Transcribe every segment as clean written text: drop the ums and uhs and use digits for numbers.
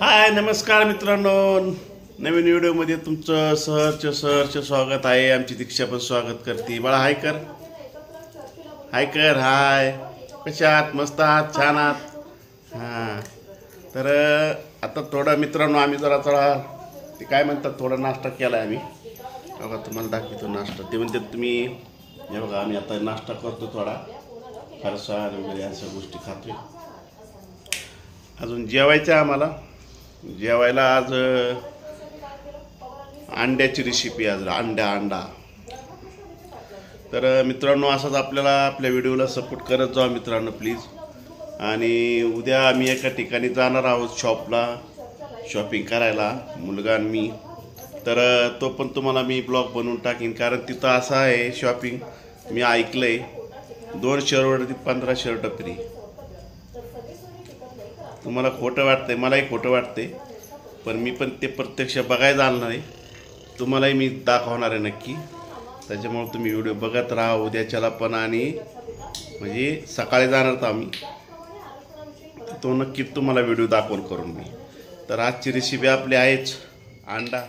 हाय नमस्कार मित्रांनो, नवीन व्हिडिओमध्ये तुमचं सहर्ष स्वागत आहे. आमची दीक्षा पण स्वागत करते. बाळा हाय कर, हाय कर. हाय, कशा आहात? मस्त आहात? छान आहात? हां, तर आता थोडा मित्रांनो आम्ही जरा ते काय म्हणतात थोडा नाश्ता केला आहे आम्ही. बघा तुम्हाला दाखवतो नाश्ता. ते म्हणतात तुम्ही हे बघा, आम्ही आता नाश्ता करतो थोडा फरसाण वगैरे अशा गोष्टी खातोय. अजून जेवायचं आहे आम्हाला. जेवायला आज अंड्याची रेसिपी. आज अंडा. तर मित्रांनो असंच आपल्याला आपल्या व्हिडिओला सपोर्ट करत जावा मित्रांनो प्लीज. आणि उद्या आम्ही एका ठिकाणी जाणार आहोत शॉपला, शॉपिंग करायला, मुलगा आणि मी. तर तो पण तुम्हाला मी ब्लॉग बनवून टाकीन. कारण तिथं असं आहे शॉपिंग, मी ऐकलंय 2 शर्टवरती 15 शर्ट फ्री. तुम्हाला खोटं वाटतंय, मलाही खोटं वाटते, पण मी पण ते प्रत्यक्ष बघायला जाणार आहे. तुम्हालाही मी दाखवणार आहे नक्की. त्याच्यामुळे तुम्ही व्हिडिओ बघत राहा उद्याच्याला पण. आणि म्हणजे सकाळी जाणार तर आम्ही, तो नक्कीच तुम्हाला व्हिडिओ दाखवून करून मी. तर आजची रेसिपी आपली आहेच अंडा.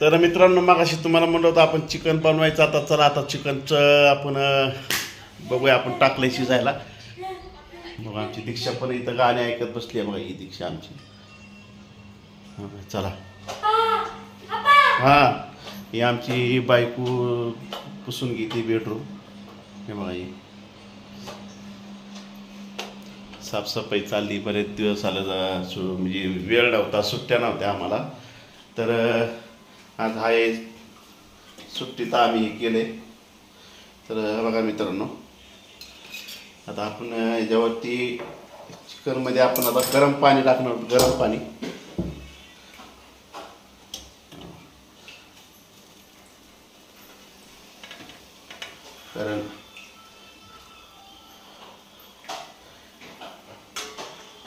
तर मित्रांनो मगाशी तुम्हाला म्हणलं होतं आपण चिकन बनवायचं. आता चला आता चिकनचं आपण बघूया. आपण टाकलंय शिजायला. बघा आमची दीक्षा पण इथं गाणे ऐकत बसली आहे. बघा ही दीक्षा आमची. चला. हां, ही आमची बायको पुसून घेते बेडरूम. हे बघा ही साफसफाई चालली. बरेच दिवस आलं म्हणजे वेळ नव्हता, सुट्ट्या नव्हत्या आम्हाला. तर आज आहे सुट्टी तर आम्ही हे केले. तर बघा मित्रांनो आता आपण याच्यावरती चिकनमध्ये आपण आता गरम पाणी टाकणार. गरम पाणी. कारण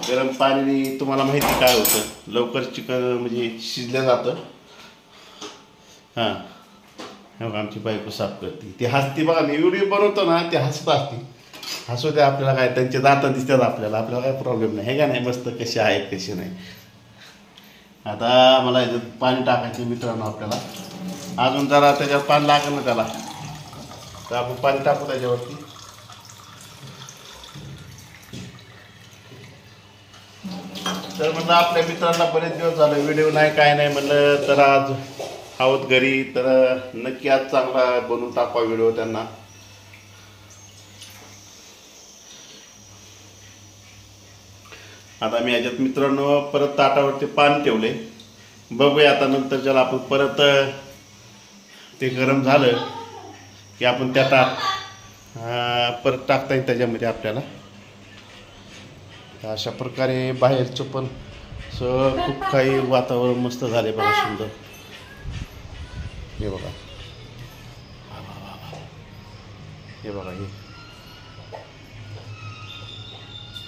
गरम पाणी तुम्हाला माहिती काय होतं, लवकर चिकन म्हणजे शिजलं जातं. हां, बघा आमची बायको साफ करते. ती हसती बघा, मी व्हिडिओ बनवतो ना ते हसत असते. हसू द्या, आपल्याला काय, त्यांचे दात दिसतात आपल्याला काय प्रॉब्लेम नाही. हे का नाही, मस्त कसे आहेत कसे नाही. आता मला याच्यात पाणी टाकायचं मित्रांनो आपल्याला. अजून जरा त्याच्यात पाणी लागेल ना त्याला, तर आपण पाणी टाकू त्याच्यावरती. तर म्हणलं आपल्या मित्रांना बरेच दिवस झाले व्हिडिओ नाही काय नाही म्हणलं, तर आज आहोत घरी. तर नक्की आज चांगला बनवून टाकवा व्हिडिओ त्यांना. आता मी याच्यात मित्रांनो परत ताटावरती पाणी ठेवले. बघूया आता नंतर ज्याला आपण परत ते गरम झालं की आपण त्या परत टाकता येईल त्याच्यामध्ये आपल्याला. अशा प्रकारे बाहेरचं पण खूप काही वातावरण मस्त झाले बघा, सुंदर. हे बघा, हे बघा,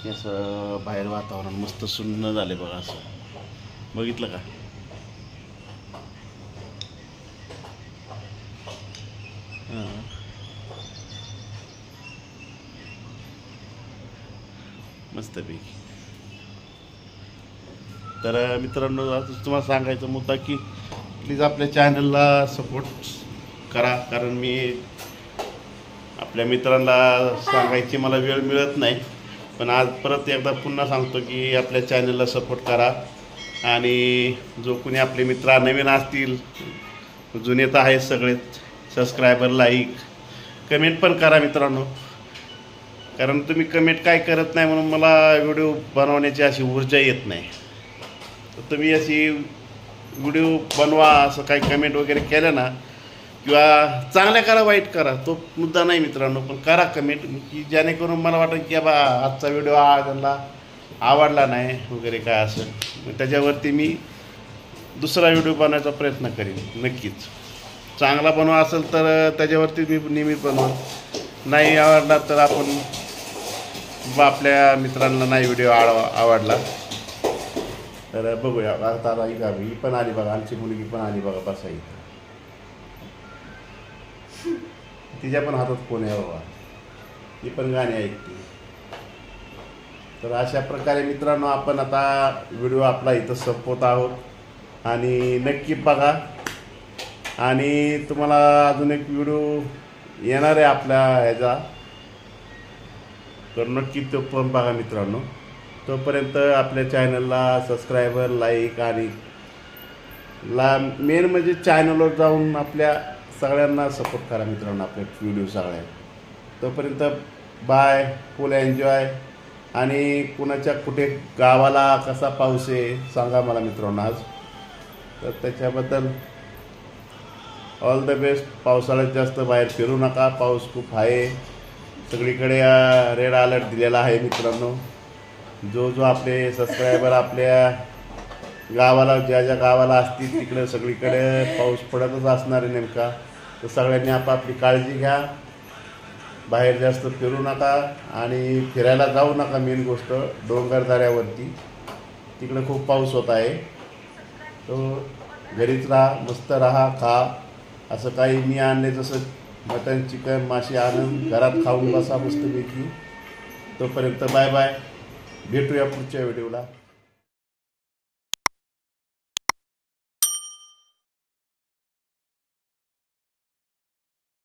हे असं बाहेर वातावरण मस्त सुंदर झाले बघा. असं बघितलं का? मस्तपैकी. तर मित्रांनो आता तुम्हाला सांगायचा मुद्दा की प्लीज आपल्या चॅनलला सपोर्ट करा. कारण मी आपल्या मित्रांना सांगायची मला वेळ मिळत नाही, पण आज परत एकदा पुन्हा सांगतो की आपल्या चॅनलला सपोर्ट करा. आणि जो कोणी आपले मित्र नवीन असतील, जुने तर आहेत सगळेच, सबस्क्रायबर, लाईक, कमेंट पण करा मित्रांनो. कारण तुम्ही कमेंट काय करत नाही म्हणून मला व्हिडिओ बनवण्याची अशी ऊर्जा येत नाही. तर तुम्ही अशी व्हिडिओ बनवा, असं काही कमेंट वगैरे केलं ना, किंवा चांगल्या करा वाईट करा तो मुद्दा नाही मित्रांनो, पण करा कमेंट की जेणेकरून मला वाटेल की बा आजचा व्हिडिओ त्यांना आवडला नाही वगैरे काय असं. मग त्याच्यावरती मी दुसरा व्हिडिओ बनवायचा प्रयत्न करेन नक्कीच. चांगला बनवा असेल तर त्याच्यावरती मी नेहमी बनवा. नाही आवडला तर आपण आपल्या मित्रांना नाही व्हिडिओ आवडला तर बघूया. आता ही पण आली बघा, आमची मुलगी पण आली बघा बसाई. तिच्या पण हातात फोन आहे बाबा, ती पण गाणी ऐकते. तर अशा प्रकारे मित्रांनो आपण आता व्हिडिओ आपला इथं संपवत आहोत आणि नक्की बघा. आणि तुम्हाला अजून एक व्हिडिओ येणार आहे आपल्या ह्याचा, तर नक्की तो पण बघा मित्रांनो. तोपर्यंत आपल्या चॅनलला सबस्क्रायबर, लाईक आणि मेन म्हणजे चॅनलवर जाऊन आपल्या सगळ्यांना सपोर्ट करा मित्रांनो, आपले व्हिडिओ सगळ्या. तोपर्यंत बाय, फुल एन्जॉय. आणि कुणाच्या कुठे गावाला कसा पाऊस आहे सांगा मला मित्रांनो आज, तर त्याच्याबद्दल ऑल द बेस्ट. पावसाळ्यात जास्त बाहेर फिरू नका, पाऊस खूप आहे सगळीकडे. रेड अलर्ट दिलेला आहे मित्रांनो. जो आपले सबस्क्रायबर आपल्या गावाला, ज्या ज्या गावाला असतील तिकडे सगळीकडे पाऊस पडतच असणार आहे नेमका. तर सगळ्यांनी आपापली काळजी घ्या, बाहेर जास्त फिरू नका आणि फिरायला जाऊ नका. मेन गोष्ट डोंगरदऱ्यावरती तिकडे खूप पाऊस होत आहे. तो घरीच राहा, मस्त राहा, खा. असं काही मी आणले जसं मटन, चिकन, मासे आणून घरात खाऊन बसा मस्तपैकी. तोपर्यंत बाय बाय, भेटूया पुढच्या व्हिडिओला.